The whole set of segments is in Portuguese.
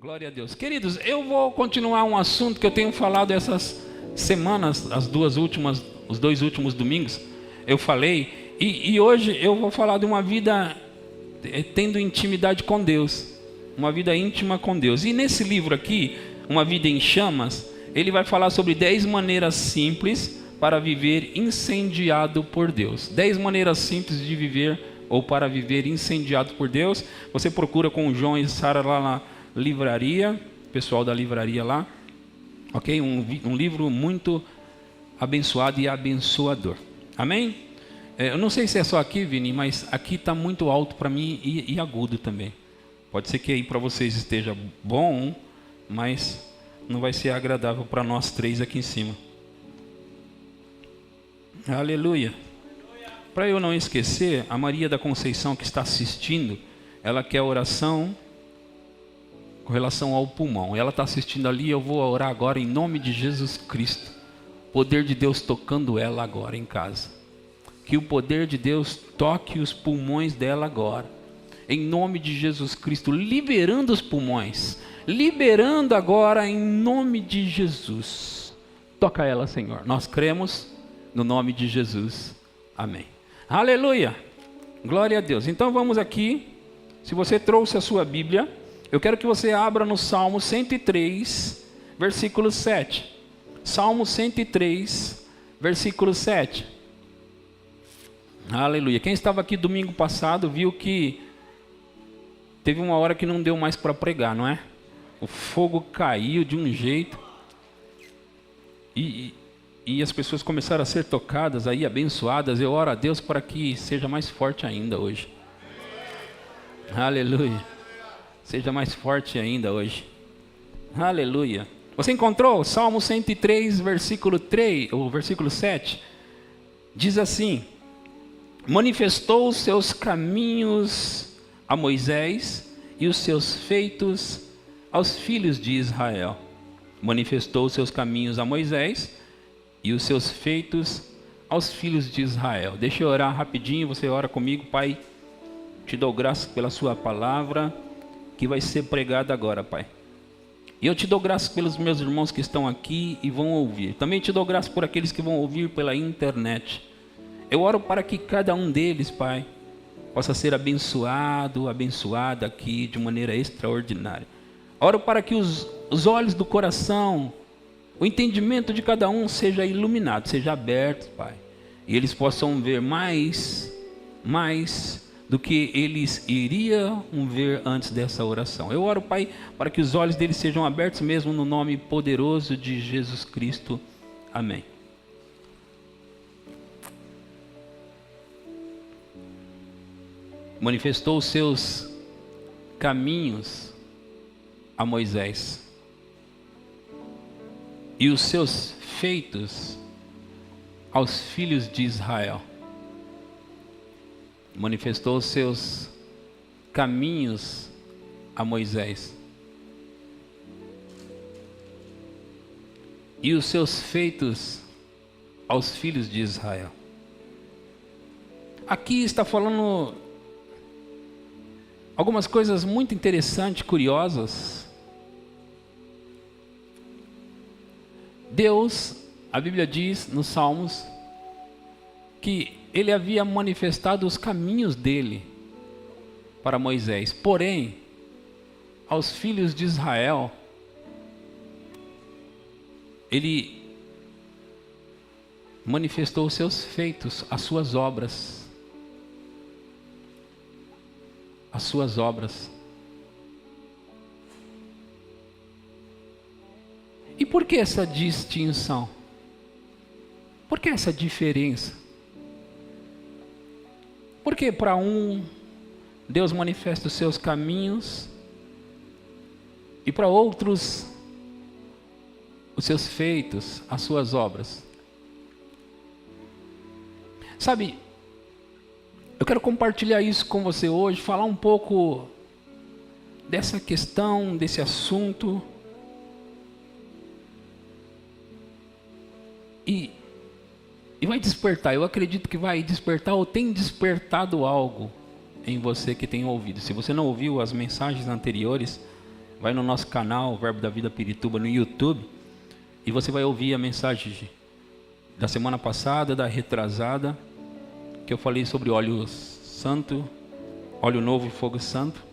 Glória a Deus. Queridos, eu vou continuar um assunto que eu tenho falado essas semanas, os dois últimos domingos, eu falei, e hoje eu vou falar de uma vida tendo intimidade com Deus, uma vida íntima com Deus. E nesse livro aqui, Uma Vida em Chamas, ele vai falar sobre 10 maneiras simples para viver incendiado por Deus. 10 maneiras simples de viver ou para viver incendiado por Deus. Você procura com o João e Sara lá na livraria, pessoal da livraria lá, ok? Um livro muito abençoado e abençoador, amém? Eu não sei se é só aqui, Vini, mas aqui está muito alto para mim e agudo também. Pode ser que aí para vocês esteja bom, mas não vai ser agradável para nós três aqui em cima. Aleluia. Para eu não esquecer, a Maria da Conceição que está assistindo, ela quer oração com relação ao pulmão. Ela está assistindo ali, eu vou orar agora em nome de Jesus Cristo. Poder de Deus tocando ela agora em casa. Que o poder de Deus toque os pulmões dela agora. Em nome de Jesus Cristo, liberando os pulmões. Liberando agora em nome de Jesus. Toca ela, Senhor. Nós cremos no nome de Jesus. Amém. Aleluia. Glória a Deus. Então vamos aqui. Se você trouxe a sua Bíblia, eu quero que você abra no Salmo 103, versículo 7. Salmo 103, versículo 7. Aleluia. Quem estava aqui domingo passado viu que teve uma hora que não deu mais para pregar, não é? O fogo caiu de um jeito. E as pessoas começaram a ser tocadas aí, abençoadas. Eu oro a Deus para que seja mais forte ainda hoje. Aleluia. Seja mais forte ainda hoje. Aleluia. Você encontrou? Salmo 103, versículo 3, ou versículo 7. Diz assim: manifestou os seus caminhos a Moisés e os seus feitos aos filhos de Israel. Manifestou os seus caminhos a Moisés e os seus feitos aos filhos de Israel. Deixa eu orar rapidinho, você ora comigo. Pai, te dou graças pela sua palavra que vai ser pregada agora, Pai. E eu te dou graças pelos meus irmãos que estão aqui e vão ouvir. Também te dou graças por aqueles que vão ouvir pela internet. Eu oro para que cada um deles, Pai, possa ser abençoado, abençoada aqui de maneira extraordinária. Oro para que os olhos do coração, o entendimento de cada um seja iluminado, seja aberto, Pai. E eles possam ver mais do que eles iriam ver antes dessa oração. Eu oro, Pai, para que os olhos deles sejam abertos mesmo no nome poderoso de Jesus Cristo. Amém. Manifestou os seus caminhos a Moisés e os seus feitos aos filhos de Israel. Manifestou os seus caminhos a Moisés e os seus feitos aos filhos de Israel. Aqui está falando algumas coisas muito interessantes, curiosas. Deus, a Bíblia diz nos Salmos, que ele havia manifestado os caminhos dele para Moisés. Porém, aos filhos de Israel, ele manifestou os seus feitos, as suas obras. As suas obras. E por que essa distinção? Por que essa diferença? Porque para um, Deus manifesta os seus caminhos, e para outros, os seus feitos, as suas obras. Sabe, eu quero compartilhar isso com você hoje, falar um pouco dessa questão, desse assunto. E vai despertar, eu acredito que vai despertar ou tem despertado algo em você que tem ouvido. Se você não ouviu as mensagens anteriores, vai no nosso canal, Verbo da Vida Pirituba, no YouTube, e você vai ouvir a mensagem da semana passada, da retrasada, que eu falei sobre óleo santo, óleo novo e fogo santo.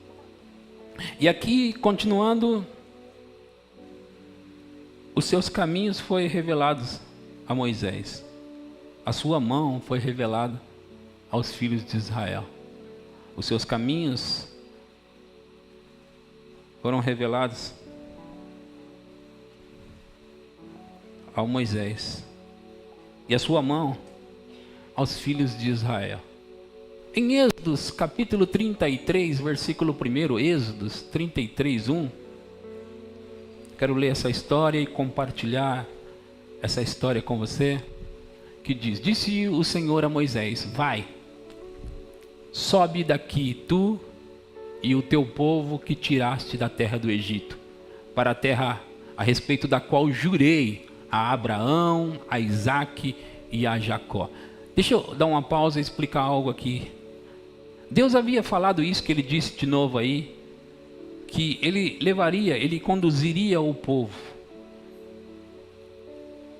E aqui, continuando, os seus caminhos foram revelados a Moisés. A sua mão foi revelada aos filhos de Israel. Os seus caminhos foram revelados ao Moisés. E a sua mão aos filhos de Israel. Em Êxodos capítulo 33, versículo 1, Êxodos 33, 1. Quero ler essa história e compartilhar essa história com você. Que diz: disse o Senhor a Moisés: vai, sobe daqui tu e o teu povo que tiraste da terra do Egito, para a terra a respeito da qual jurei a Abraão, a Isaque e a Jacó. Deixa eu dar uma pausa e explicar algo aqui. Deus havia falado isso, que ele disse de novo aí, que ele conduziria o povo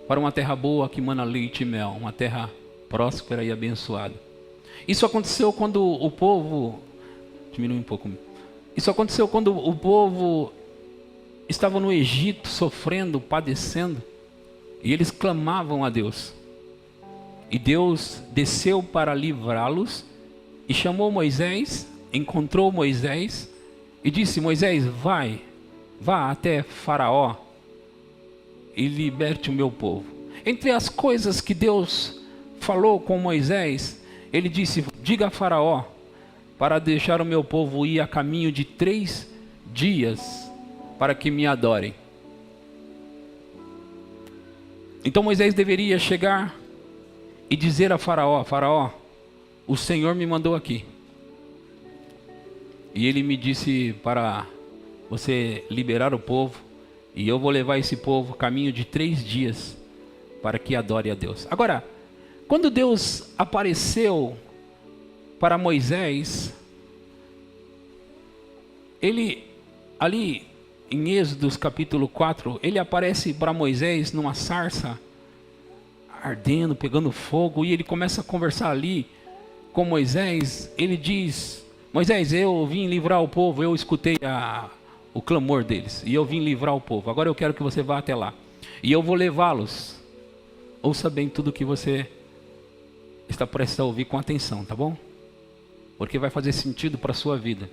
para uma terra boa que mana leite e mel, uma terra próspera e abençoada. Isso aconteceu quando o povo, diminui um pouco, isso aconteceu quando o povo estava no Egito sofrendo, padecendo, e eles clamavam a Deus. E Deus desceu para livrá-los e chamou Moisés, encontrou Moisés e disse: Moisés, vá até Faraó e liberte o meu povo. Entre as coisas que Deus falou com Moisés, ele disse: diga a Faraó para deixar o meu povo ir a caminho de 3 dias para que me adorem. Então Moisés deveria chegar e dizer a Faraó: Faraó, o Senhor me mandou aqui. E ele me disse para você liberar o povo, e eu vou levar esse povo caminho de 3 dias para que adore a Deus. Agora, quando Deus apareceu para Moisés, ele ali em Êxodos capítulo 4, ele aparece para Moisés numa sarça ardendo, pegando fogo, e ele começa a conversar ali com Moisés. Ele diz: Moisés, eu vim livrar o povo, eu escutei o clamor deles, e eu vim livrar o povo. Agora eu quero que você vá até lá, e eu vou levá-los. Ouça bem tudo que você está prestes a ouvir com atenção, tá bom? Porque vai fazer sentido para a sua vida.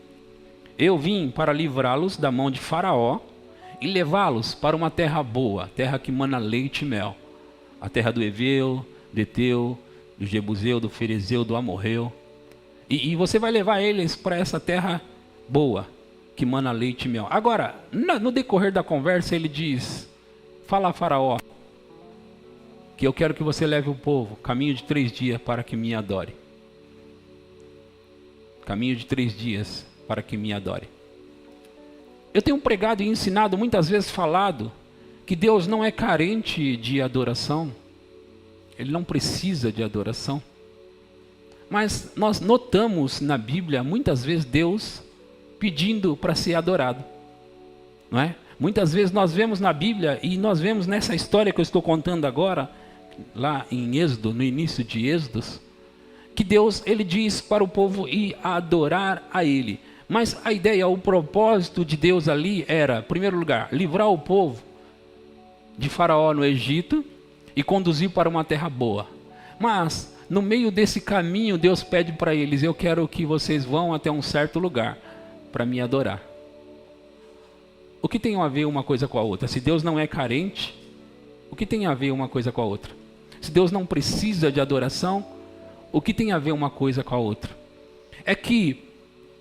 Eu vim para livrá-los da mão de Faraó e levá-los para uma terra boa, terra que mana leite e mel. A terra do Eveu, do Eteu, do Jebuseu, do Ferezeu, do Amorreu. E você vai levar eles para essa terra boa, que mana leite e mel. Agora, no decorrer da conversa, ele diz: fala a Faraó que eu quero que você leve o povo caminho de 3 dias para que me adore. Caminho de 3 dias para que me adore. Eu tenho pregado e ensinado, muitas vezes falado, que Deus não é carente de adoração. Ele não precisa de adoração. Mas nós notamos na Bíblia, muitas vezes, Deus pedindo para ser adorado. Não é? Muitas vezes nós vemos na Bíblia, e nós vemos nessa história que eu estou contando agora, lá em Êxodo, no início de Êxodos, que Deus, ele diz para o povo ir adorar a ele. Mas a ideia, o propósito de Deus ali era, em primeiro lugar, livrar o povo de Faraó no Egito e conduzir para uma terra boa. Mas no meio desse caminho, Deus pede para eles: eu quero que vocês vão até um certo lugar para me adorar. O que tem a ver uma coisa com a outra? Se Deus não é carente, o que tem a ver uma coisa com a outra? Se Deus não precisa de adoração, o que tem a ver uma coisa com a outra? É que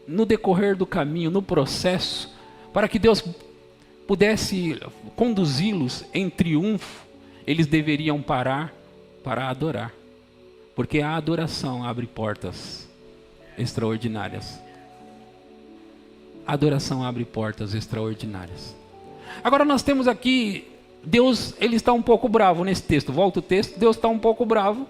no decorrer do caminho, no processo, para que Deus pudesse conduzi-los em triunfo, eles deveriam parar para adorar. Porque a adoração abre portas extraordinárias. A adoração abre portas extraordinárias. Agora nós temos aqui, Deus, ele está um pouco bravo nesse texto. Volta o texto, Deus está um pouco bravo.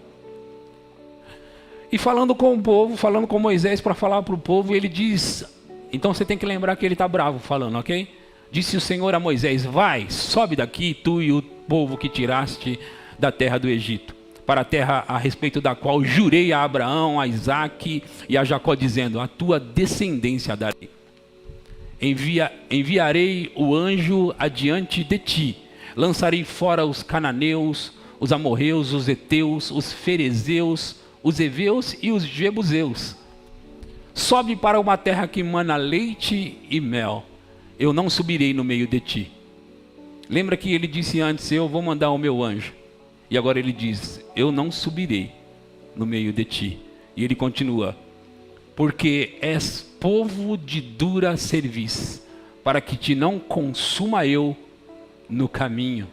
E falando com o povo, falando com Moisés para falar para o povo, ele diz... Então você tem que lembrar que ele está bravo falando, ok? Disse o Senhor a Moisés: vai, sobe daqui, tu e o povo que tiraste da terra do Egito, para a terra a respeito da qual jurei a Abraão, a Isaque e a Jacó, dizendo: a tua descendência darei. Enviarei o anjo adiante de ti, lançarei fora os cananeus, os amorreus, os heteus, os ferezeus, os heveus e os jebuseus. Sobe para uma terra que mana leite e mel. Eu não subirei no meio de ti. Lembra que ele disse antes: eu vou mandar o meu anjo. E agora ele diz: eu não subirei no meio de ti. E ele continua: porque és povo de dura cerviz, para que te não consuma eu no caminho.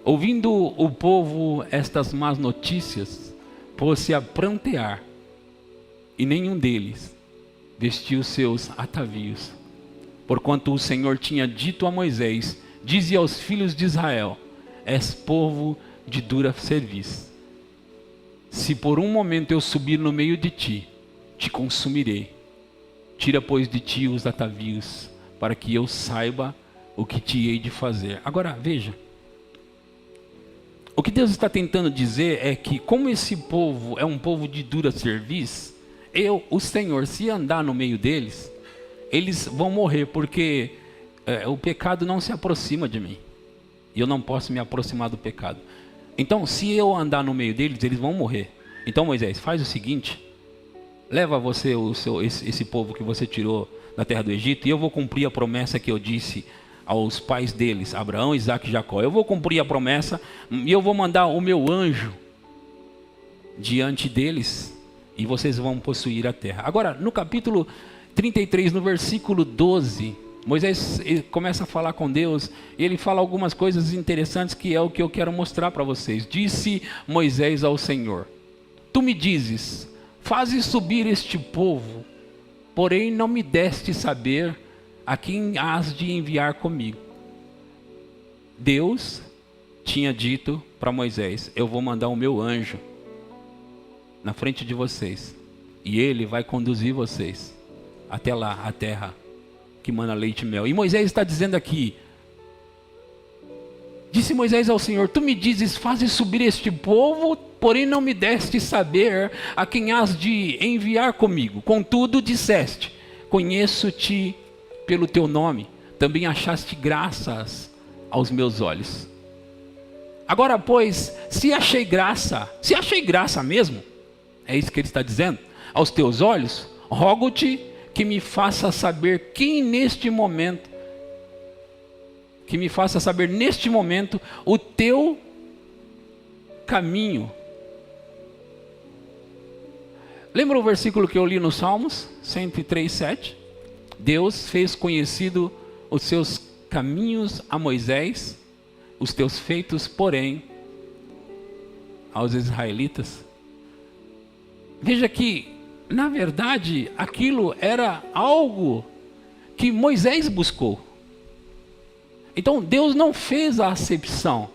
Ouvindo o povo estas más notícias, pôs-se a prantear, e nenhum deles vestiu seus atavios, porquanto o Senhor tinha dito a Moisés: dize aos filhos de Israel: és povo de dura cerviz. Se por um momento eu subir no meio de ti, te consumirei. Tira, pois, de ti os atavios, para que eu saiba o que te hei de fazer. Agora, veja. O que Deus está tentando dizer é que, como esse povo é um povo de dura cerviz, o Senhor, se andar no meio deles, eles vão morrer, porque o pecado não se aproxima de mim. E eu não posso me aproximar do pecado. Então, se eu andar no meio deles, eles vão morrer. Então, Moisés, faz o seguinte: leva você esse povo que você tirou da terra do Egito, e eu vou cumprir a promessa que eu disse aos pais deles, Abraão, Isaque e Jacó. Eu vou cumprir a promessa e eu vou mandar o meu anjo diante deles, e vocês vão possuir a terra. Agora, no capítulo 33, no versículo 12, Moisés começa a falar com Deus, e ele fala algumas coisas interessantes, que é o que eu quero mostrar para vocês. Disse Moisés ao Senhor: tu me dizes, fazes subir este povo, porém não me deste saber a quem hás de enviar comigo. Deus tinha dito para Moisés: eu vou mandar o meu anjo na frente de vocês, e ele vai conduzir vocês até lá, a terra que mana leite e mel. E Moisés está dizendo aqui: disse Moisés ao Senhor: tu me dizes, fazes subir este povo, porém não me deste saber a quem hás de enviar comigo. Contudo disseste: conheço-te pelo teu nome, também achaste graças aos meus olhos. Agora, pois, se achei graça mesmo, é isso que ele está dizendo, aos teus olhos, rogo-te que me faça saber neste momento o teu caminho. Lembra o versículo que eu li no Salmos 103:7? Deus fez conhecido os seus caminhos a Moisés, os teus feitos, porém, aos israelitas. Veja que, na verdade, aquilo era algo que Moisés buscou. Então, Deus não fez a acepção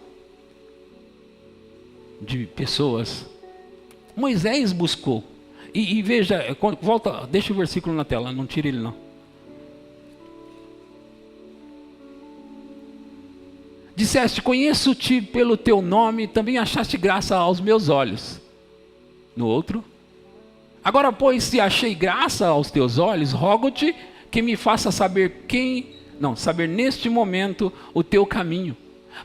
de pessoas. Moisés buscou. E veja, volta, deixa o versículo na tela, não tire ele não. Disseste: conheço-te pelo teu nome, também achaste graça aos meus olhos. No outro: agora, pois, se achei graça aos teus olhos, rogo-te que me faça saber neste momento o teu caminho,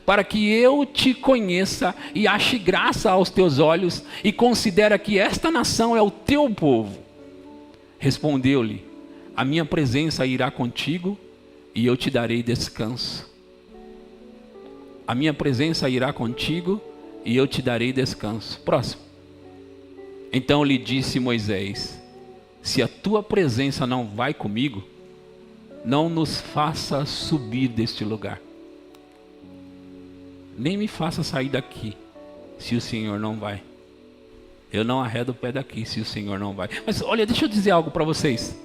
para que eu te conheça e ache graça aos teus olhos, e considera que esta nação é o teu povo. Respondeu-lhe: a minha presença irá contigo, e eu te darei descanso. A minha presença irá contigo, e eu te darei descanso. Próximo. Então lhe disse Moisés: se a tua presença não vai comigo, não nos faça subir deste lugar, nem me faça sair daqui, se o Senhor não vai. Eu não arredo o pé daqui, se o Senhor não vai. Mas olha, deixa eu dizer algo para vocês.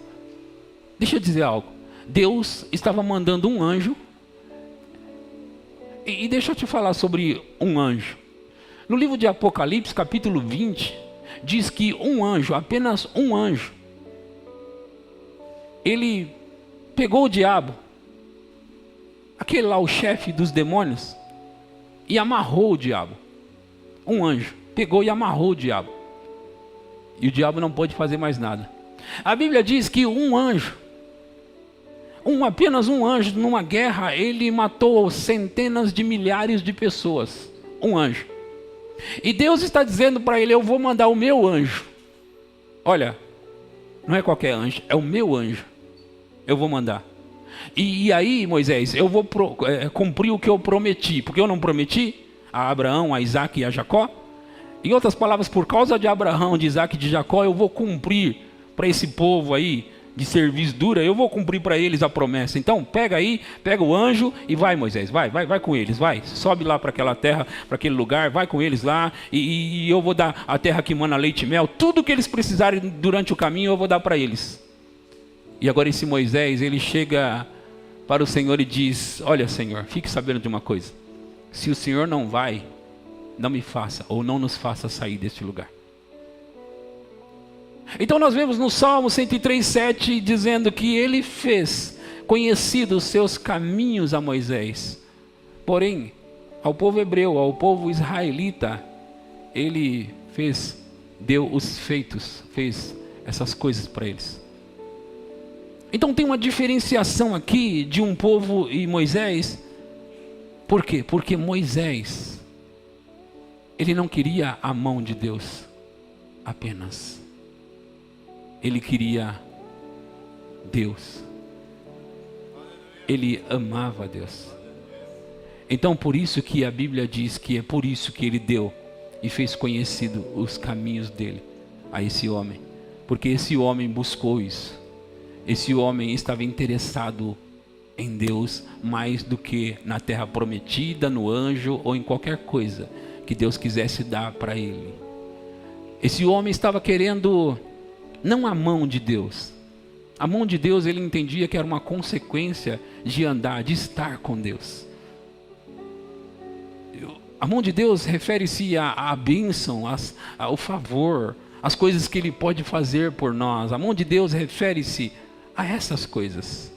Deus estava mandando um anjo. E deixa eu te falar sobre um anjo. No livro de Apocalipse, capítulo 20, diz que um anjo, apenas um anjo, ele pegou o diabo aquele lá, o chefe dos demônios, e amarrou o diabo. Um anjo pegou e amarrou o diabo. E o diabo não pôde fazer mais nada. A Bíblia diz que um anjo, apenas um anjo, numa guerra, ele matou centenas de milhares de pessoas. Um anjo. E Deus está dizendo para ele: eu vou mandar o meu anjo. Olha, não é qualquer anjo, é o meu anjo. Eu vou mandar. E aí, Moisés, eu vou cumprir o que eu prometi. Porque eu não prometi a Abraão, a Isaac e a Jacó? Em outras palavras, por causa de Abraão, de Isaac e de Jacó, eu vou cumprir para esse povo aí de serviço dura, eu vou cumprir para eles a promessa. Então pega aí, pega o anjo e vai, Moisés, vai com eles, vai, sobe lá para aquela terra, para aquele lugar, vai com eles lá, e eu vou dar a terra que mana leite e mel, tudo que eles precisarem durante o caminho eu vou dar para eles. E agora esse Moisés, ele chega para o Senhor e diz: olha, Senhor, fique sabendo de uma coisa, se o Senhor não vai, não me faça, ou não nos faça sair deste lugar. Então nós vemos no Salmo 103:7 dizendo que ele fez conhecidos os seus caminhos a Moisés. Porém, ao povo hebreu, ao povo israelita, ele deu os feitos, fez essas coisas para eles. Então tem uma diferenciação aqui de um povo e Moisés. Por quê? Porque Moisés, ele não queria a mão de Deus apenas. Ele queria Deus. Ele amava Deus. Então por isso que a Bíblia diz que é por isso que ele deu e fez conhecido os caminhos dele a esse homem. Porque esse homem buscou isso. Esse homem estava interessado em Deus mais do que na terra prometida, no anjo ou em qualquer coisa que Deus quisesse dar para ele. Esse homem estava querendo não a mão de Deus. A mão de Deus ele entendia que era uma consequência de andar, de estar com Deus. A mão de Deus refere-se à bênção, ao favor, às coisas que ele pode fazer por nós. A mão de Deus refere-se a essas coisas.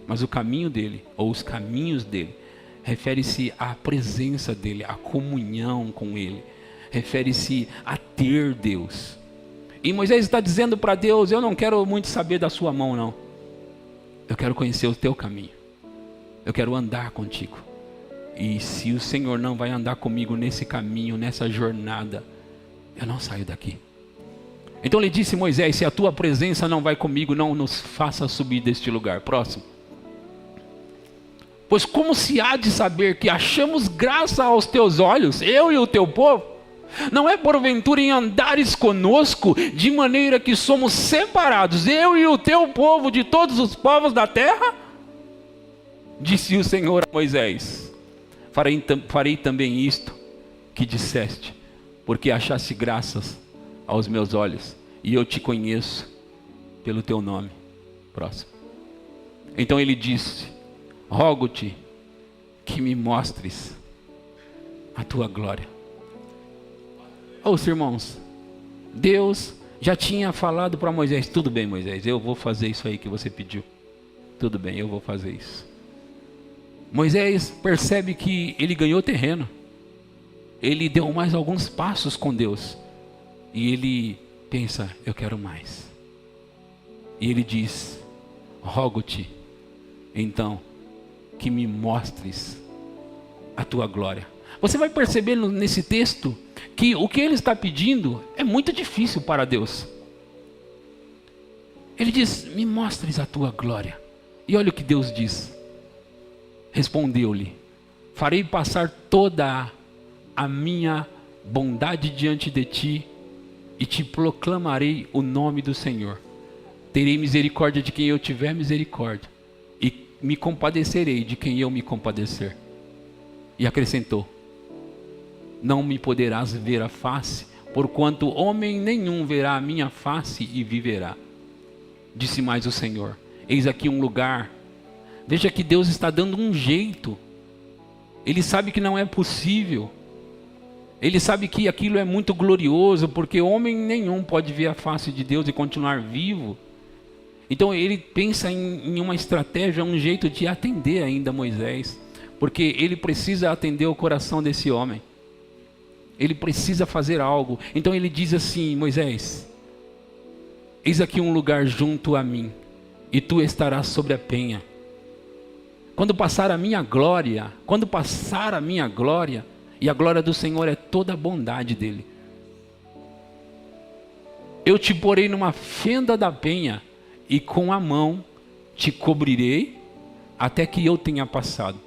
Mas o caminho dele, ou os caminhos dele, refere-se à presença dele, à comunhão com ele. Refere-se a ter Deus. E Moisés está dizendo para Deus: eu não quero muito saber da sua mão, não. Eu quero conhecer o teu caminho. Eu quero andar contigo. E se o Senhor não vai andar comigo nesse caminho, nessa jornada, eu não saio daqui. Então ele disse: Moisés, se a tua presença não vai comigo, não nos faça subir deste lugar. Próximo. Pois como se há de saber que achamos graça aos teus olhos, eu e o teu povo? Não é porventura em andares conosco, de maneira que somos separados, eu e o teu povo, de todos os povos da terra? Disse o Senhor a Moisés: farei também isto que disseste, porque achaste graças aos meus olhos, e eu te conheço pelo teu nome. Próximo. Então ele disse: rogo-te que me mostres a tua glória. Os irmãos, Deus já tinha falado para Moisés: tudo bem, Moisés, eu vou fazer isso aí que você pediu. Tudo bem, eu vou fazer isso. Moisés percebe que ele ganhou terreno. Ele deu mais alguns passos com Deus. E ele pensa: eu quero mais. E ele diz: rogo-te, então, que me mostres a tua glória. Você vai perceber nesse texto que o que ele está pedindo é muito difícil para Deus. Ele diz: me mostres a tua glória. E olha o que Deus diz. Respondeu-lhe: farei passar toda a minha bondade diante de ti e te proclamarei o nome do Senhor. Terei misericórdia de quem eu tiver misericórdia e me compadecerei de quem eu me compadecer. E acrescentou: não me poderás ver a face, porquanto homem nenhum verá a minha face e viverá. Disse mais o Senhor: eis aqui um lugar. Veja que Deus está dando um jeito. Ele sabe que não é possível. Ele sabe que aquilo é muito glorioso, porque homem nenhum pode ver a face de Deus e continuar vivo. Então ele pensa em uma estratégia, um jeito de atender ainda Moisés. porque ele precisa atender o coração desse homem. Ele precisa fazer algo. Então ele diz assim: Moisés, eis aqui um lugar junto a mim, e tu estarás sobre a penha. Quando passar a minha glória, e a glória do Senhor é toda a bondade dele, eu te porei numa fenda da penha, e com a mão te cobrirei, até que eu tenha passado.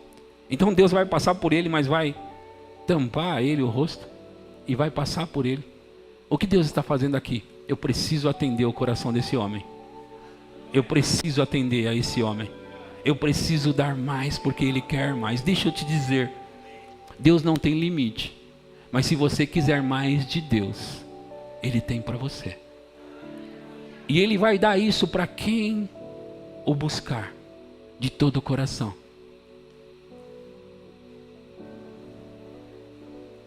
Então Deus vai passar por ele, mas vai tampar a ele o rosto, e vai passar por ele. O que Deus está fazendo aqui? Eu preciso atender o coração desse homem. Eu preciso atender a esse homem. Eu preciso dar mais, porque ele quer mais. Deixa eu te dizer, Deus não tem limite, mas se você quiser mais de Deus, Ele tem para você. E Ele vai dar isso para quem o buscar de todo o coração.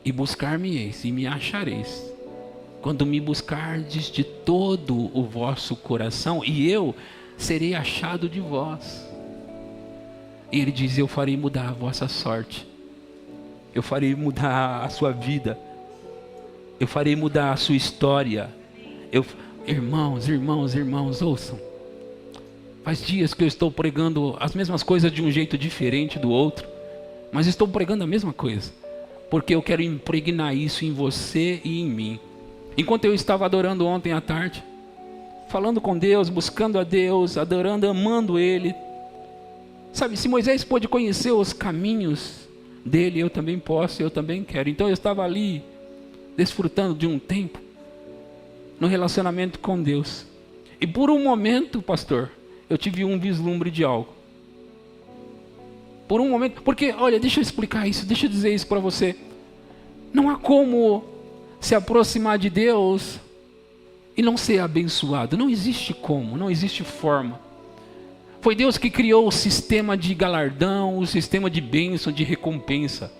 E buscar-me-eis e me achareis, quando me buscardes de todo o vosso coração, e eu serei achado de vós. E ele diz: eu farei mudar a vossa sorte, eu farei mudar a sua vida, eu farei mudar a sua história. Irmãos, ouçam. Faz dias que eu estou pregando as mesmas coisas de um jeito diferente do outro, mas estou pregando a mesma coisa, porque eu quero impregnar isso em você e em mim. Enquanto eu estava adorando ontem à tarde, falando com Deus, buscando a Deus, adorando, amando Ele. Sabe, se Moisés pôde conhecer os caminhos dele, eu também posso, eu também quero. Então eu estava ali, desfrutando de um tempo, no relacionamento com Deus. E por um momento, pastor, eu tive um vislumbre de algo. Por um momento, porque, olha, deixa eu explicar isso, deixa eu dizer isso para você. Não há como se aproximar de Deus e não ser abençoado. Não existe como, não existe forma. Foi Deus que criou o sistema de galardão, o sistema de bênção, de recompensa.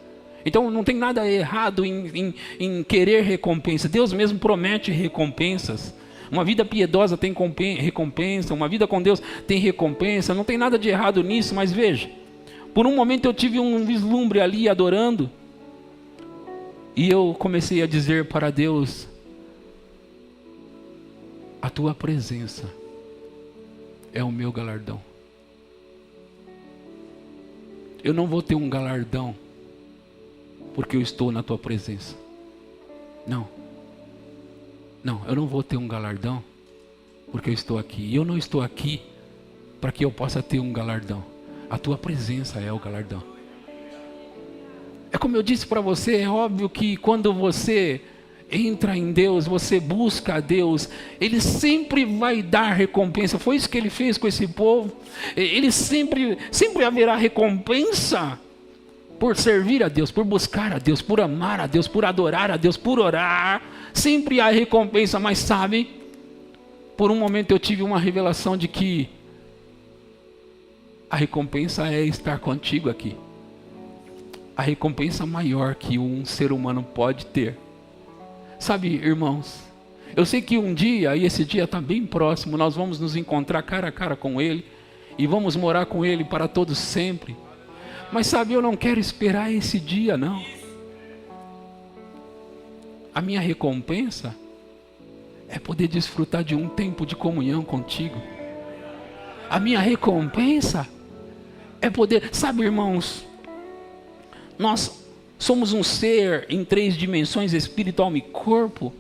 Então não tem nada errado em querer recompensa. Deus mesmo promete recompensas. Uma vida piedosa tem recompensa, uma vida com Deus tem recompensa. Não tem nada de errado nisso, mas veja. Por um momento eu tive um vislumbre ali adorando. E eu comecei a dizer para Deus: a tua presença é o meu galardão. Eu não vou ter um galardão porque eu estou na tua presença. Não, eu não vou ter um galardão porque eu estou aqui. E eu não estou aqui para que eu possa ter um galardão. A tua presença é o galardão. É como eu disse para você, é óbvio que quando você entra em Deus, você busca a Deus, Ele sempre vai dar recompensa. Foi isso que Ele fez com esse povo. Ele sempre haverá recompensa por servir a Deus, por buscar a Deus, por amar a Deus, por adorar a Deus, por orar. Sempre há recompensa, mas sabe, por um momento eu tive uma revelação de que a recompensa é estar contigo aqui. A recompensa maior que um ser humano pode ter. Sabe, irmãos, eu sei que um dia, e esse dia está bem próximo, nós vamos nos encontrar cara a cara com Ele, e vamos morar com Ele para todos sempre. Mas sabe, eu não quero esperar esse dia, não. A minha recompensa é poder desfrutar de um tempo de comunhão contigo. A minha recompensa é poder, sabe, irmãos, nós somos um ser em 3 dimensões, espírito, alma e corpo.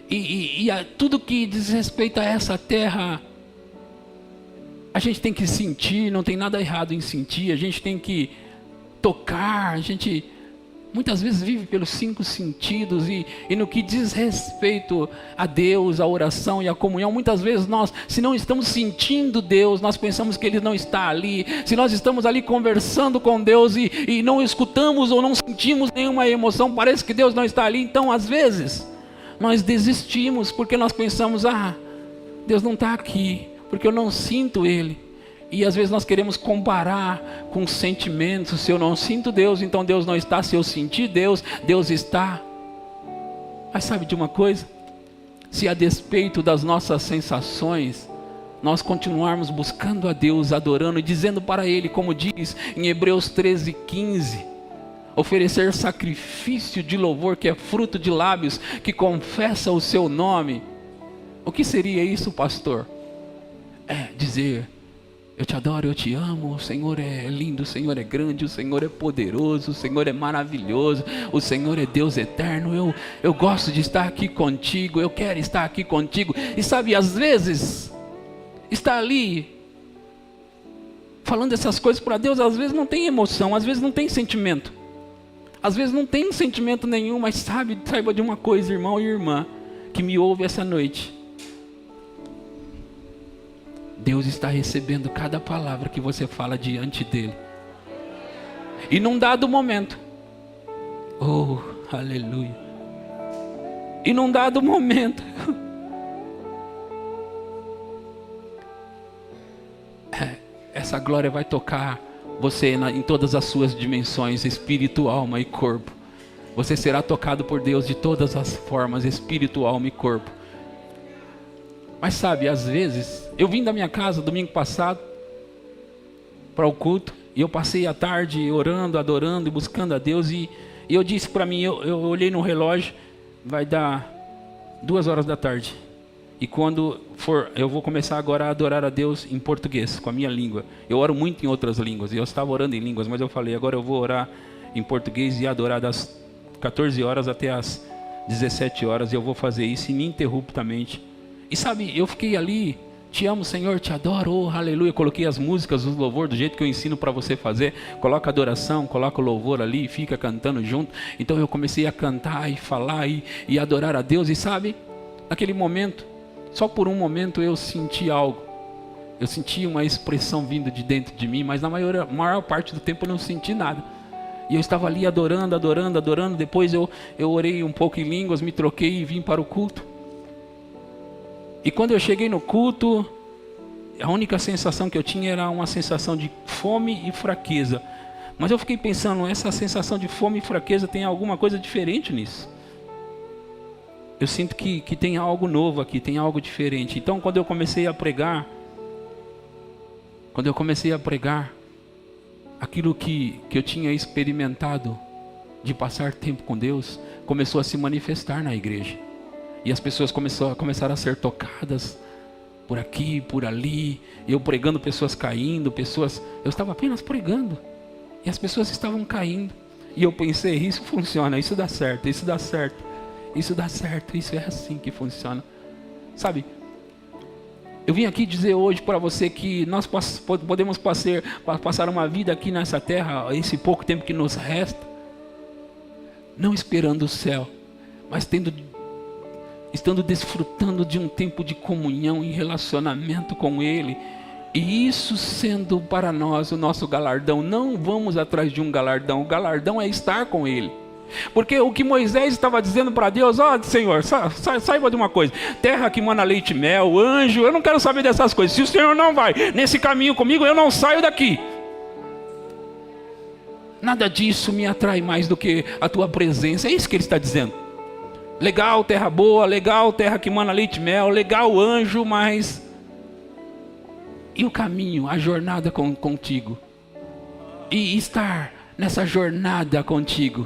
E tudo que diz respeito a essa terra, a gente tem que sentir, não tem nada errado em sentir. A gente tem que tocar, a gente muitas vezes vive pelos 5 sentidos. E no que diz respeito a Deus, a oração e a comunhão, muitas vezes nós, se não estamos sentindo Deus, nós pensamos que Ele não está ali. Se nós estamos ali conversando com Deus e não escutamos ou não sentimos nenhuma emoção, parece que Deus não está ali. Então às vezes nós desistimos porque nós pensamos: Deus não está aqui, porque eu não sinto Ele. E às vezes nós queremos comparar com sentimentos. Se eu não sinto Deus, então Deus não está. Se eu sentir Deus, Deus está. Mas sabe de uma coisa? Se a despeito das nossas sensações, nós continuarmos buscando a Deus, adorando e dizendo para Ele, como diz em Hebreus 13:15, oferecer sacrifício de louvor, que é fruto de lábios que confessa o seu nome. O que seria isso, pastor? É dizer: eu te adoro, eu te amo, o Senhor é lindo, o Senhor é grande, o Senhor é poderoso, o Senhor é maravilhoso, o Senhor é Deus eterno, eu gosto de estar aqui contigo, eu quero estar aqui contigo. E sabe, às vezes, estar ali, falando essas coisas para Deus, às vezes não tem emoção, às vezes não tem sentimento, às vezes não tem sentimento nenhum, mas saiba de uma coisa, irmão e irmã, que me ouve essa noite. Deus está recebendo cada palavra que você fala diante dele. E num dado momento, oh, aleluia. E num dado momento, essa glória vai tocar você em todas as suas dimensões, espírito, alma e corpo. Você será tocado por Deus de todas as formas, espírito, alma e corpo. Mas sabe, às vezes, eu vim da minha casa domingo passado para o culto, e eu passei a tarde orando, adorando e buscando a Deus, e eu disse para mim, eu olhei no relógio, vai dar 2 horas da tarde, e quando for, eu vou começar agora a adorar a Deus em português, com a minha língua. Eu oro muito em outras línguas, e eu estava orando em línguas, mas eu falei, agora eu vou orar em português e adorar das 14 horas até as 17 horas, e eu vou fazer isso ininterruptamente. E sabe, eu fiquei ali, te amo, Senhor, te adoro, oh, aleluia. Coloquei as músicas, os louvor, do jeito que eu ensino para você fazer. Coloca adoração, coloca o louvor ali e fica cantando junto. Então eu comecei a cantar e falar e adorar a Deus. E sabe, naquele momento, só por um momento eu senti algo. Eu senti uma expressão vindo de dentro de mim, mas na maior parte do tempo eu não senti nada. E eu estava ali adorando. Depois eu orei um pouco em línguas, me troquei e vim para o culto. E quando eu cheguei no culto, a única sensação que eu tinha era uma sensação de fome e fraqueza. Mas eu fiquei pensando, essa sensação de fome e fraqueza tem alguma coisa diferente nisso. Eu sinto que tem algo novo aqui, tem algo diferente. Então quando eu comecei a pregar, aquilo que eu tinha experimentado de passar tempo com Deus, começou a se manifestar na igreja. E as pessoas começaram a ser tocadas por aqui, por ali. Eu pregando, pessoas caindo, eu estava apenas pregando. E as pessoas estavam caindo. E eu pensei, isso funciona, isso dá certo, isso dá certo. Isso dá certo, isso é assim que funciona. Sabe, eu vim aqui dizer hoje para você que nós podemos passar uma vida aqui nessa terra, esse pouco tempo que nos resta, não esperando o céu, mas estando desfrutando de um tempo de comunhão e relacionamento com Ele, e isso sendo para nós o nosso galardão. Não vamos atrás de um galardão, o galardão é estar com Ele. Porque o que Moisés estava dizendo para Deus, ó, Senhor, saiba de uma coisa, terra que mana leite e mel, anjo, eu não quero saber dessas coisas. Se o Senhor não vai nesse caminho comigo, eu não saio daqui. Nada disso me atrai mais do que a tua presença. É isso que ele está dizendo. Legal, terra boa, legal, terra que mana leite e mel, legal, anjo, mas e o caminho, a jornada contigo? E estar nessa jornada contigo,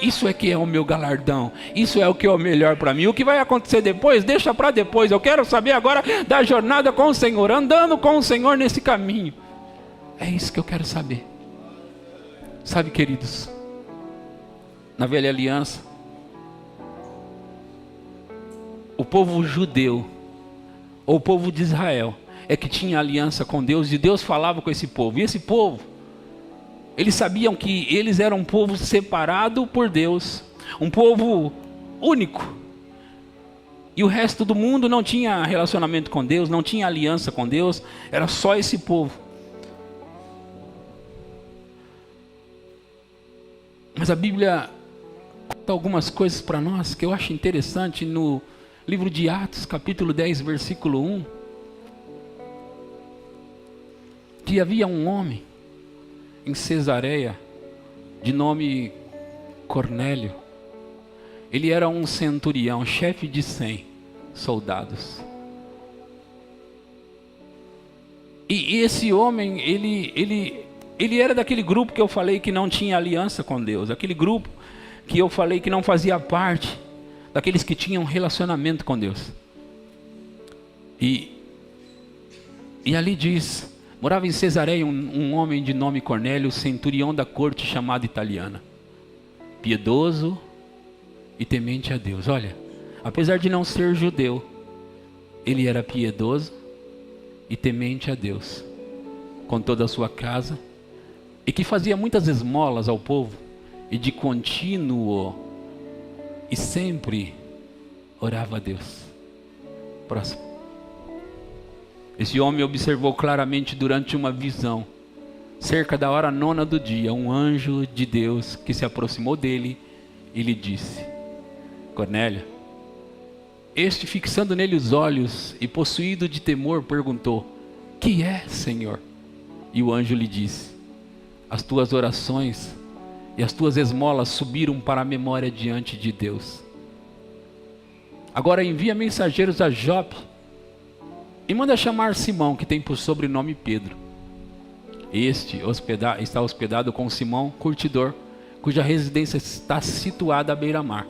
isso é que é o meu galardão, isso é o que é o melhor para mim. O que vai acontecer depois, deixa para depois. Eu quero saber agora da jornada com o Senhor, andando com o Senhor nesse caminho. É isso que eu quero saber. Sabe, queridos, na velha aliança, o povo judeu, ou o povo de Israel, é que tinha aliança com Deus, e Deus falava com esse povo. E esse povo, eles sabiam que eles eram um povo separado por Deus, um povo único. E o resto do mundo não tinha relacionamento com Deus, não tinha aliança com Deus, era só esse povo. Mas a Bíblia conta algumas coisas para nós que eu acho interessante no livro de Atos, capítulo 10, versículo 1, que havia um homem em Cesareia, de nome Cornélio. Ele era um centurião, chefe de 100 soldados. E esse homem, ele era daquele grupo que eu falei que não tinha aliança com Deus. Aquele grupo que eu falei que não fazia parte daqueles que tinham relacionamento com Deus. E ali diz, morava em Cesareia um homem de nome Cornélio, centurião da corte chamada italiana. Piedoso e temente a Deus. Olha, apesar de não ser judeu, ele era piedoso e temente a Deus, com toda a sua casa, e que fazia muitas esmolas ao povo, e de contínuo, e sempre orava a Deus. Próximo. Esse homem observou claramente durante uma visão, cerca da hora 9 do dia, um anjo de Deus que se aproximou dele e lhe disse: Cornélio. Este, fixando nele os olhos e possuído de temor, perguntou: que é, Senhor? E o anjo lhe disse: as tuas orações e as tuas esmolas subiram para a memória diante de Deus. Agora envia mensageiros a Jope e manda chamar Simão, que tem por sobrenome Pedro. Este está hospedado com Simão, curtidor, cuja residência está situada à beira-mar.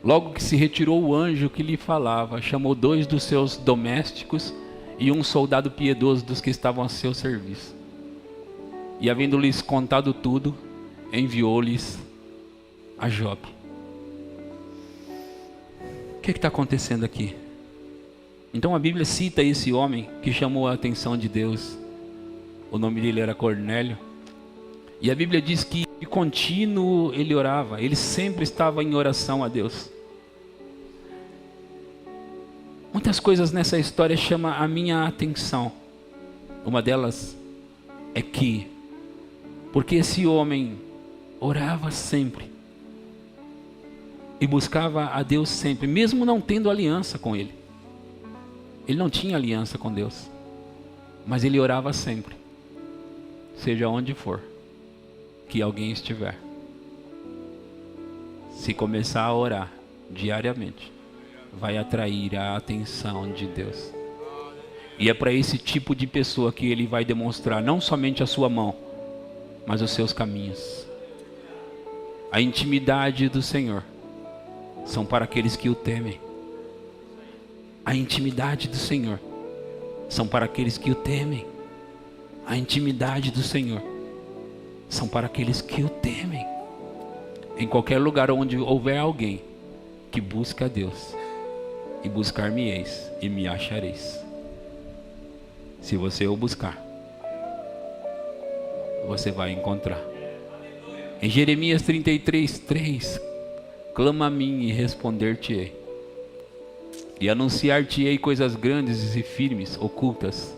Logo que se retirou o anjo que lhe falava, chamou 2 dos seus domésticos e um soldado piedoso dos que estavam a seu serviço. E havendo-lhes contado tudo, enviou-lhes a Jope. O que está acontecendo aqui? Então a Bíblia cita esse homem que chamou a atenção de Deus. O nome dele era Cornélio. E a Bíblia diz que de contínuo ele orava. Ele sempre estava em oração a Deus. Muitas coisas nessa história chamam a minha atenção. Uma delas é que, porque esse homem orava sempre e buscava a Deus sempre, mesmo não tendo aliança com Ele. Ele não tinha aliança com Deus, mas ele orava sempre, seja onde for que alguém estiver. Se começar a orar diariamente, vai atrair a atenção de Deus. E é para esse tipo de pessoa que ele vai demonstrar não somente a sua mão, mas os seus caminhos. A intimidade do Senhor são para aqueles que o temem. A intimidade do Senhor são para aqueles que o temem. A intimidade do Senhor são para aqueles que o temem. Em qualquer lugar onde houver alguém que busca a Deus, e buscar-me-eis e me achareis. Se você o buscar, você vai encontrar. Em Jeremias 33:3, clama a mim e responder-te-ei, e anunciar-te-ei coisas grandes e firmes, ocultas,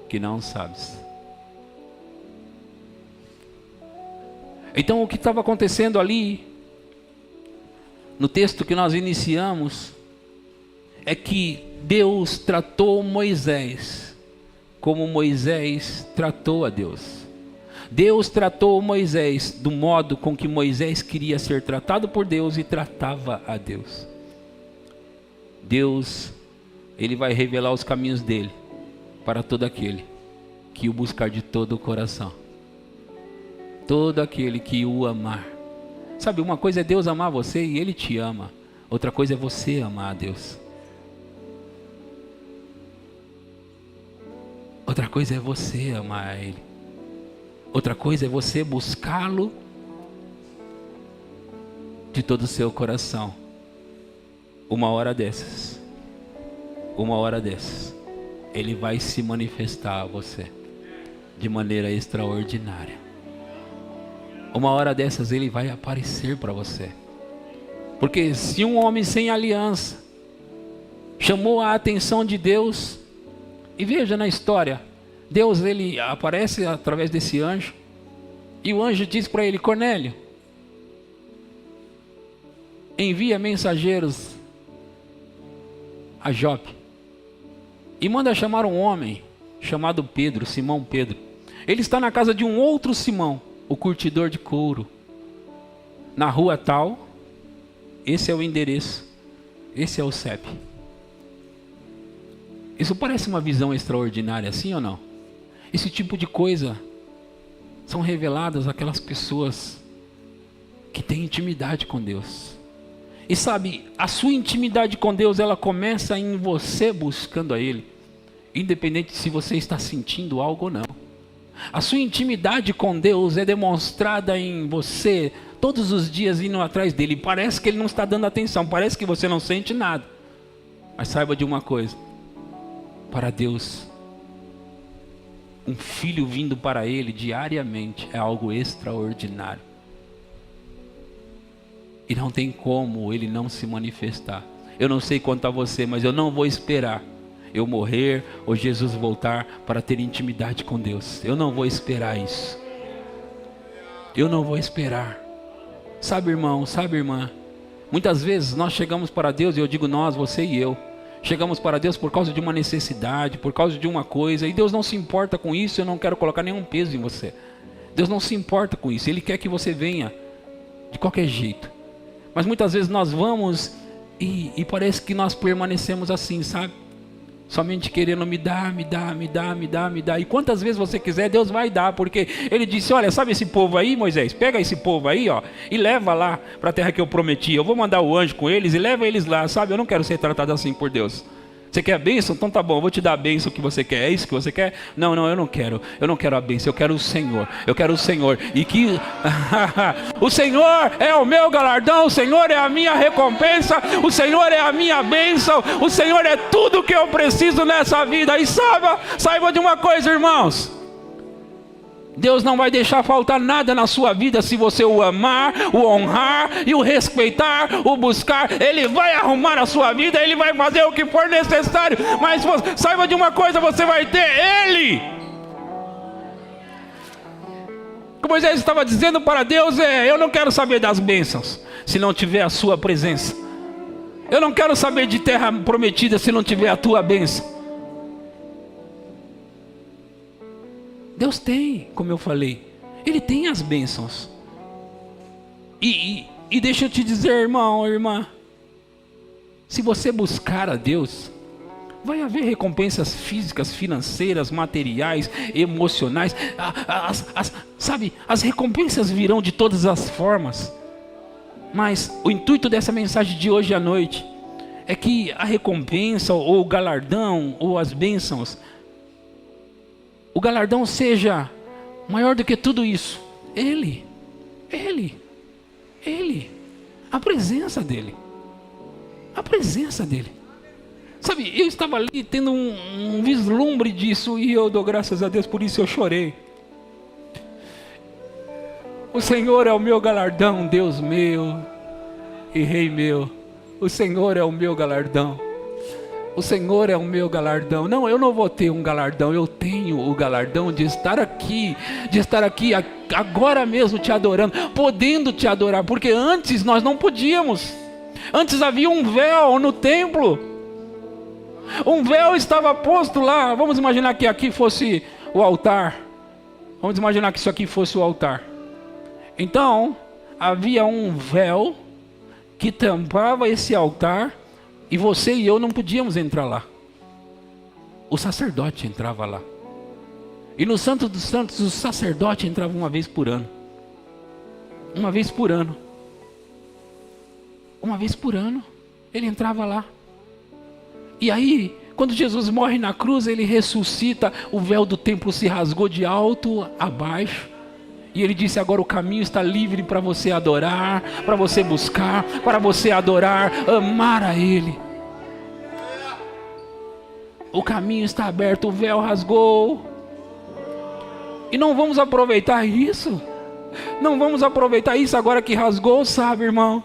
que não sabes. Então o que estava acontecendo ali, no texto que nós iniciamos, é que Deus tratou Moisés como Moisés tratou a Deus. Deus tratou Moisés do modo com que Moisés queria ser tratado por Deus e tratava a Deus. Deus, Ele vai revelar os caminhos dele para todo aquele que o buscar de todo o coração. Todo aquele que o amar. Sabe, uma coisa é Deus amar você e Ele te ama. Outra coisa é você amar a Deus. Outra coisa é você amar a Ele. Outra coisa é você buscá-lo de todo o seu coração. Uma hora dessas, Ele vai se manifestar a você de maneira extraordinária. Uma hora dessas Ele vai aparecer para você. Porque se um homem sem aliança chamou a atenção de Deus, e veja na história, Deus ele aparece através desse anjo, e o anjo diz para ele: Cornélio, envia mensageiros a Jope e manda chamar um homem chamado Pedro, Simão Pedro. Ele está na casa de um outro Simão, o curtidor de couro, na rua tal. Esse é o endereço, esse é o CEP. Isso parece uma visão extraordinária, sim ou não? Esse tipo de coisa são reveladas àquelas pessoas que têm intimidade com Deus. E sabe, a sua intimidade com Deus, ela começa em você buscando a Ele, independente se você está sentindo algo ou não. A sua intimidade com Deus é demonstrada em você todos os dias indo atrás dele. Parece que Ele não está dando atenção, parece que você não sente nada. Mas saiba de uma coisa: para Deus, um filho vindo para Ele diariamente é algo extraordinário. E não tem como Ele não se manifestar. Eu não sei quanto a você, mas eu não vou esperar eu morrer ou Jesus voltar para ter intimidade com Deus. Eu não vou esperar isso. Eu não vou esperar. Sabe, irmão, sabe, irmã, muitas vezes nós chegamos para Deus, e eu digo nós, você e eu, chegamos para Deus por causa de uma necessidade, por causa de uma coisa, e Deus não se importa com isso. Eu não quero colocar nenhum peso em você. Deus não se importa com isso. Ele quer que você venha de qualquer jeito. Mas muitas vezes nós vamos e parece que nós permanecemos assim, sabe? Somente querendo me dá. E quantas vezes você quiser, Deus vai dar. Porque Ele disse: olha, sabe esse povo aí, Moisés? Pega esse povo aí, ó, e leva lá para a terra que eu prometi. Eu vou mandar o anjo com eles e leva eles lá, sabe? Eu não quero ser tratado assim por Deus. Você quer a bênção? Então tá bom, eu vou te dar a bênção que você quer. É isso que você quer? Não, eu não quero. Eu não quero a bênção, eu quero o Senhor. Eu quero o Senhor. E que o Senhor é o meu galardão, o Senhor é a minha recompensa, o Senhor é a minha bênção, o Senhor é tudo que eu preciso nessa vida. E saiba de uma coisa, irmãos: Deus não vai deixar faltar nada na sua vida se você o amar, o honrar e o respeitar, o buscar. Ele vai arrumar a sua vida, Ele vai fazer o que for necessário. Mas saiba de uma coisa: você vai ter Ele. Como Moisés estava dizendo para Deus: eu não quero saber das bênçãos se não tiver a sua presença. Eu não quero saber de terra prometida se não tiver a tua bênção. Deus tem, como eu falei, Ele tem as bênçãos. E deixa eu te dizer, irmão, irmã, se você buscar a Deus, vai haver recompensas físicas, financeiras, materiais, emocionais. Sabe, as recompensas virão de todas as formas. Mas o intuito dessa mensagem de hoje à noite é que a recompensa, ou o galardão, ou as bênçãos, o galardão seja maior do que tudo isso. Ele, a presença dEle. A presença dEle. Sabe, eu estava ali tendo um vislumbre disso, e eu dou graças a Deus por isso. Eu chorei. O Senhor é o meu galardão, Deus meu e Rei meu. O Senhor é o meu galardão. O Senhor é o meu galardão. Não, eu não vou ter um galardão. Eu tenho o galardão de estar aqui agora mesmo te adorando, podendo te adorar, porque antes nós não podíamos. Antes havia um véu no templo. Um véu estava posto lá. Vamos imaginar que aqui fosse o altar. Vamos imaginar que isso aqui fosse o altar. Então, havia um véu que tampava esse altar. E você e eu não podíamos entrar lá. O sacerdote entrava lá. E no Santo dos Santos, o sacerdote entrava uma vez por ano. Uma vez por ano. Uma vez por ano, ele entrava lá. E aí, quando Jesus morre na cruz, ele ressuscita. O véu do templo se rasgou de alto a baixo. E ele disse: agora o caminho está livre para você adorar, para você buscar, para você adorar, amar a Ele. O caminho está aberto, o véu rasgou. E não vamos aproveitar isso? Não vamos aproveitar isso agora que rasgou, sabe, irmãos?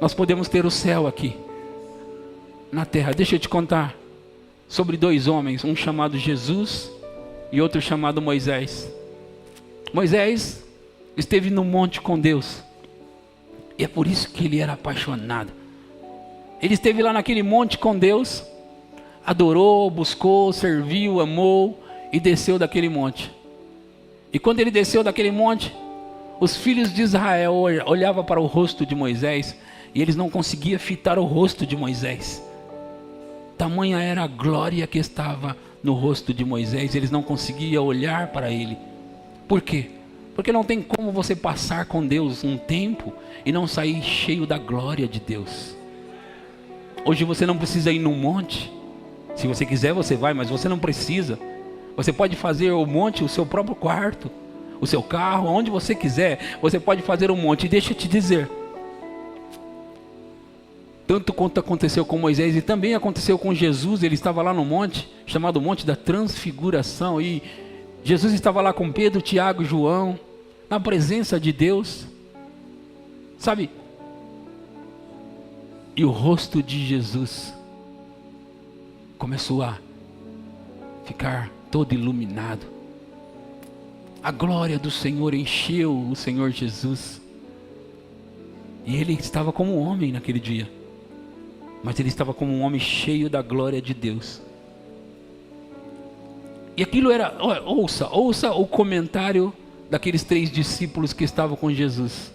Nós podemos ter o céu aqui, na terra. Deixa eu te contar sobre dois homens, um chamado Jesus e outro chamado Moisés. Moisés esteve no monte com Deus, e é por isso que ele era apaixonado. Ele esteve lá naquele monte com Deus, adorou, buscou, serviu, amou, e desceu daquele monte. E quando ele desceu daquele monte, os filhos de Israel olhavam para o rosto de Moisés, e eles não conseguiam fitar o rosto de Moisés. Tamanha era a glória que estava no rosto de Moisés, eles não conseguiam olhar para ele. Por quê? Porque não tem como você passar com Deus um tempo e não sair cheio da glória de Deus. Hoje você não precisa ir num monte. Se você quiser você vai, mas você não precisa. Você pode fazer o monte, o seu próprio quarto, o seu carro, onde você quiser. Você pode fazer um monte. E deixa eu te dizer, tanto quanto aconteceu com Moisés e também aconteceu com Jesus, ele estava lá no monte, chamado Monte da Transfiguração, e Jesus estava lá com Pedro, Tiago e João, na presença de Deus, sabe? E o rosto de Jesus começou a ficar todo iluminado. A glória do Senhor encheu o Senhor Jesus, e ele estava como um homem naquele dia. Mas ele estava como um homem cheio da glória de Deus. E aquilo era, ouça o comentário daqueles 3 discípulos que estavam com Jesus.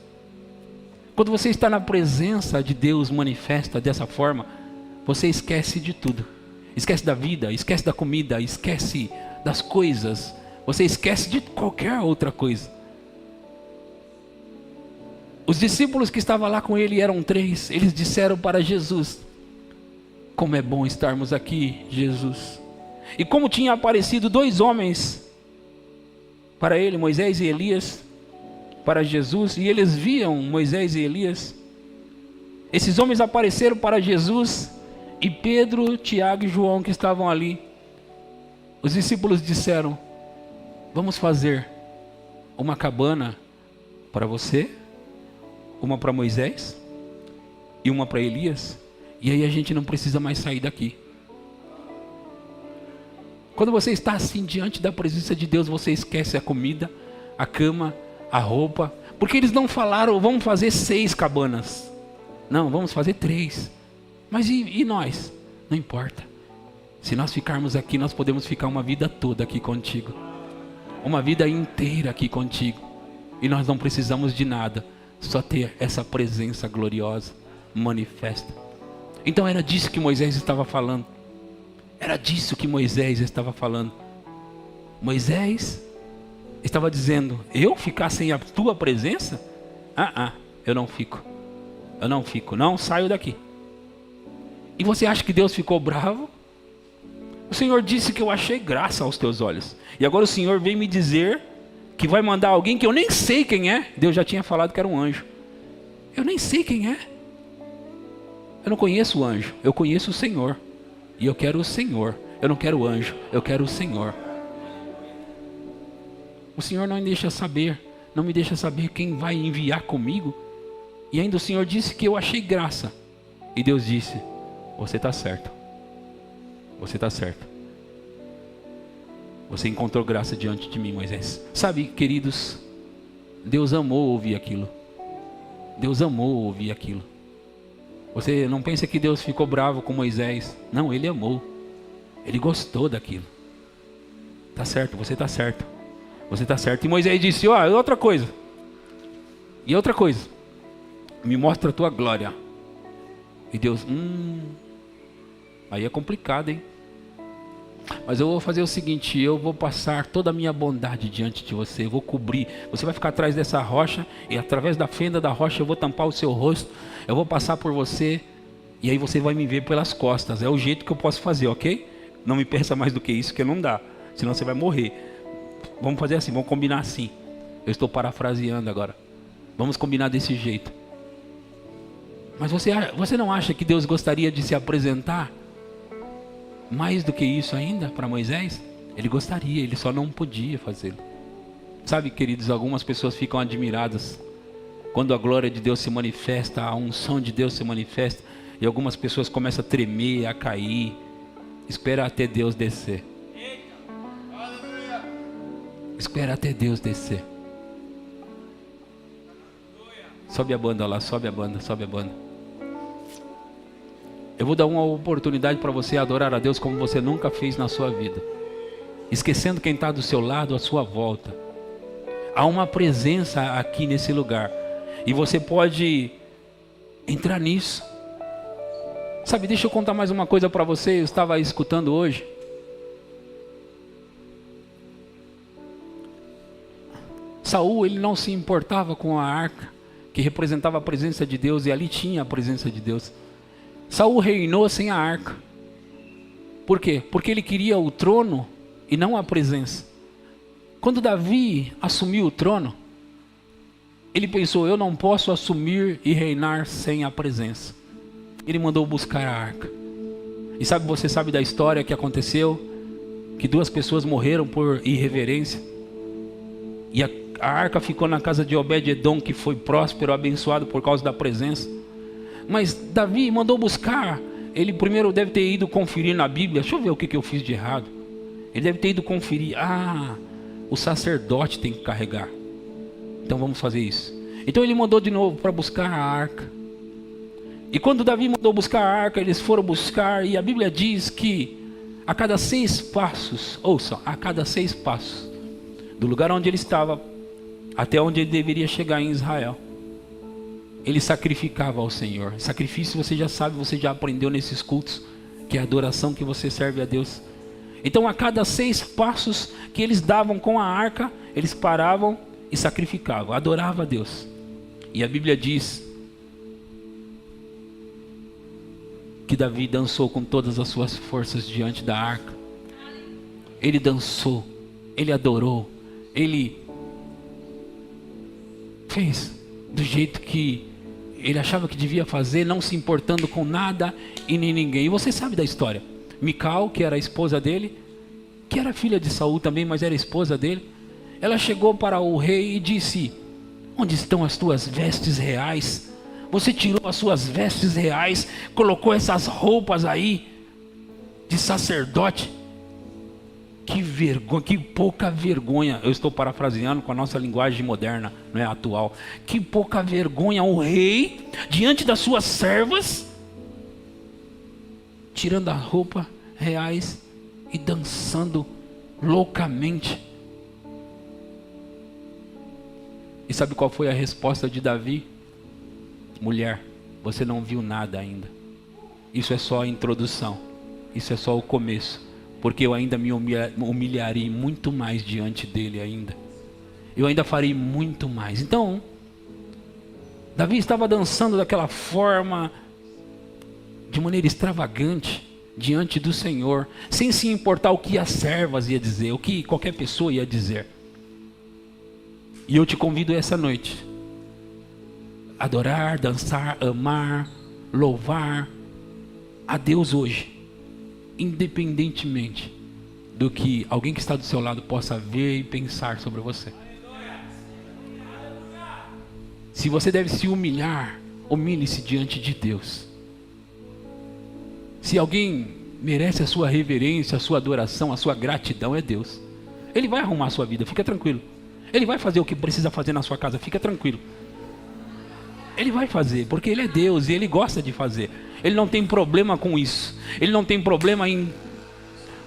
Quando você está na presença de Deus manifesta dessa forma, você esquece de tudo. Esquece da vida, esquece da comida, esquece das coisas. Você esquece de qualquer outra coisa. Os discípulos que estavam lá com ele eram 3. Eles disseram para Jesus: como é bom estarmos aqui, Jesus. E como tinha aparecido 2 homens para ele, Moisés e Elias, para Jesus, e eles viam Moisés e Elias. Esses homens apareceram para Jesus, e Pedro, Tiago e João que estavam ali. Os discípulos disseram: vamos fazer uma cabana para você, uma para Moisés e uma para Elias. E aí a gente não precisa mais sair daqui. Quando você está assim diante da presença de Deus, você esquece a comida, a cama, a roupa. Porque eles não falaram, vamos fazer 6 cabanas. Não, vamos fazer 3. Mas e nós? Não importa. Se nós ficarmos aqui, nós podemos ficar uma vida toda aqui contigo. Uma vida inteira aqui contigo. E nós não precisamos de nada. Só ter essa presença gloriosa, manifesta. Então era disso que Moisés estava falando. Era disso que Moisés estava falando. Moisés estava dizendo: eu ficar sem a tua presença? Eu não fico. Eu não fico, não saio daqui. E você acha que Deus ficou bravo? O Senhor disse que eu achei graça aos teus olhos. E agora o Senhor vem me dizer que vai mandar alguém que eu nem sei quem é. Deus já tinha falado que era um anjo. Eu nem sei quem é. Eu não conheço o anjo, eu conheço o Senhor. E eu quero o Senhor. Eu não quero o anjo, eu quero o Senhor. O Senhor não me deixa saber, não me deixa saber quem vai enviar comigo. E ainda o Senhor disse que eu achei graça. E Deus disse: você está certo. Você está certo. Você encontrou graça diante de mim, Moisés. Sabe, queridos, Deus amou ouvir aquilo. Deus amou ouvir aquilo. Você não pensa que Deus ficou bravo com Moisés. Não, Ele amou. Ele gostou daquilo. Tá certo, você está certo. Você está certo. E Moisés disse: outra coisa. E outra coisa. Me mostra a tua glória. E Deus, aí é complicado, hein? Mas eu vou fazer o seguinte: eu vou passar toda a minha bondade diante de você. Eu vou cobrir. Você vai ficar atrás dessa rocha, e através da fenda da rocha eu vou tampar o seu rosto. Eu vou passar por você, e aí você vai me ver pelas costas. É o jeito que eu posso fazer, ok? Não me pensa mais do que isso, que não dá. Senão você vai morrer. Vamos fazer assim, vamos combinar assim. Eu estou parafraseando agora. Vamos combinar desse jeito. Mas você não acha que Deus gostaria de se apresentar mais do que isso ainda para Moisés? Ele gostaria, ele só não podia fazê-lo. Sabe, queridos, algumas pessoas ficam admiradas quando a glória de Deus se manifesta, a unção de Deus se manifesta, e algumas pessoas começam a tremer, a cair. Espera até Deus descer. Espera até Deus descer. Sobe a banda lá, sobe a banda, sobe a banda. Eu vou dar uma oportunidade para você adorar a Deus como você nunca fez na sua vida, esquecendo quem está do seu lado, à sua volta. Há uma presença aqui nesse lugar, e você pode entrar nisso. Sabe, deixa eu contar mais uma coisa para você. Eu estava escutando hoje. Saul, ele não se importava com a arca, que representava a presença de Deus, e ali tinha a presença de Deus. Saul reinou sem a arca. Por quê? Porque ele queria o trono e não a presença. Quando Davi assumiu o trono, ele pensou, eu não posso assumir e reinar sem a presença. Ele mandou buscar a arca. E sabe, você sabe da história que aconteceu? Que 2 pessoas morreram por irreverência. E a arca ficou na casa de Obed-edom, que foi próspero, abençoado por causa da presença. Mas Davi mandou buscar. Ele primeiro deve ter ido conferir na Bíblia. Deixa eu ver o que eu fiz de errado. Ele deve ter ido conferir. O sacerdote tem que carregar. Então vamos fazer isso. Então ele mandou de novo para buscar a arca. E quando Davi mandou buscar a arca, eles foram buscar. E a Bíblia diz que a cada 6 passos, ouçam, a cada 6 passos, do lugar onde ele estava até onde ele deveria chegar em Israel, ele sacrificava ao Senhor. Sacrifício você já sabe, você já aprendeu nesses cultos, que é a adoração que você serve a Deus. Então a cada 6 passos que eles davam com a arca, eles paravam e sacrificavam, adoravam a Deus. E a Bíblia diz que Davi dançou com todas as suas forças diante da arca. Ele dançou, ele adorou, ele fez do jeito que ele achava que devia fazer, não se importando com nada e nem ninguém. E você sabe da história. Mical, que era a esposa dele, que era filha de Saul também, mas era esposa dele, ela chegou para o rei e disse, onde estão as tuas vestes reais? Você tirou as suas vestes reais, colocou essas roupas aí de sacerdote. Que vergonha, que pouca vergonha. Eu estou parafraseando com a nossa linguagem moderna, não é atual. Que pouca vergonha o rei, diante das suas servas, tirando a roupa reais e dançando loucamente. E sabe qual foi a resposta de Davi? Mulher, você não viu nada ainda. Isso é só a introdução. Isso é só o começo. Porque eu ainda me humilharei muito mais diante dele ainda. Eu ainda farei muito mais. Então, Davi estava dançando daquela forma, de maneira extravagante, diante do Senhor, sem se importar o que as servas iam dizer, o que qualquer pessoa ia dizer. E eu te convido essa noite, adorar, dançar, amar, louvar a Deus hoje. Independentemente do que alguém que está do seu lado possa ver e pensar sobre você. Se você deve se humilhar, humilhe-se diante de Deus. Se alguém merece a sua reverência, a sua adoração, a sua gratidão, é Deus. Ele vai arrumar a sua vida, fica tranquilo. Ele vai fazer o que precisa fazer na sua casa, fica tranquilo. Ele vai fazer, porque Ele é Deus e Ele gosta de fazer. Ele não tem problema com isso. Ele não tem problema em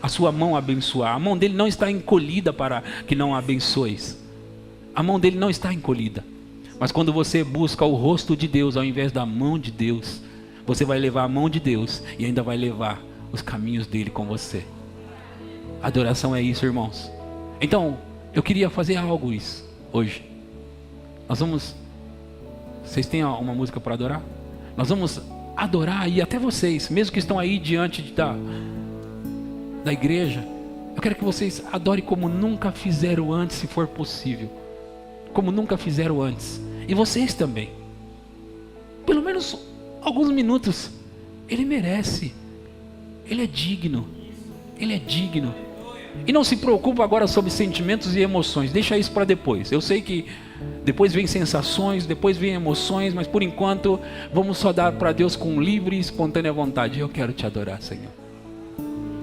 a sua mão abençoar. A mão dele não está encolhida para que não a abençoes. A mão dele não está encolhida. Mas quando você busca o rosto de Deus ao invés da mão de Deus, você vai levar a mão de Deus e ainda vai levar os caminhos dele com você. Adoração é isso, irmãos. Então, eu queria fazer algo isso hoje. Vocês têm uma música para adorar? Nós vamos adorar, e até vocês, mesmo que estão aí diante da igreja, eu quero que vocês adorem como nunca fizeram antes, se for possível. Como nunca fizeram antes. E vocês também. Pelo menos alguns minutos. Ele merece. Ele é digno. Ele é digno. E não se preocupa agora sobre sentimentos e emoções. Deixa isso para depois. Eu sei que depois vem sensações, depois vem emoções, mas por enquanto vamos só dar para Deus com livre e espontânea vontade. Eu quero te adorar, Senhor.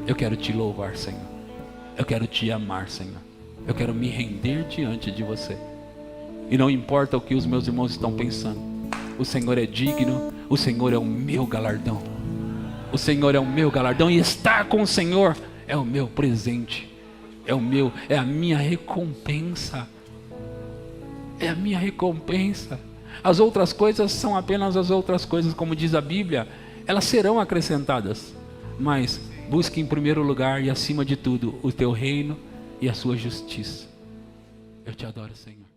Eu quero te louvar, Senhor. Eu quero te amar, Senhor. Eu quero me render diante de você. E não importa o que os meus irmãos estão pensando. O Senhor é digno. O Senhor é o meu galardão. O Senhor é o meu galardão. E estar com o Senhor é o meu presente. É a minha recompensa. É a minha recompensa. As outras coisas são apenas as outras coisas, como diz a Bíblia. elas serão acrescentadas. Mas busque em primeiro lugar e acima de tudo o teu reino e a sua justiça. Eu te adoro, Senhor.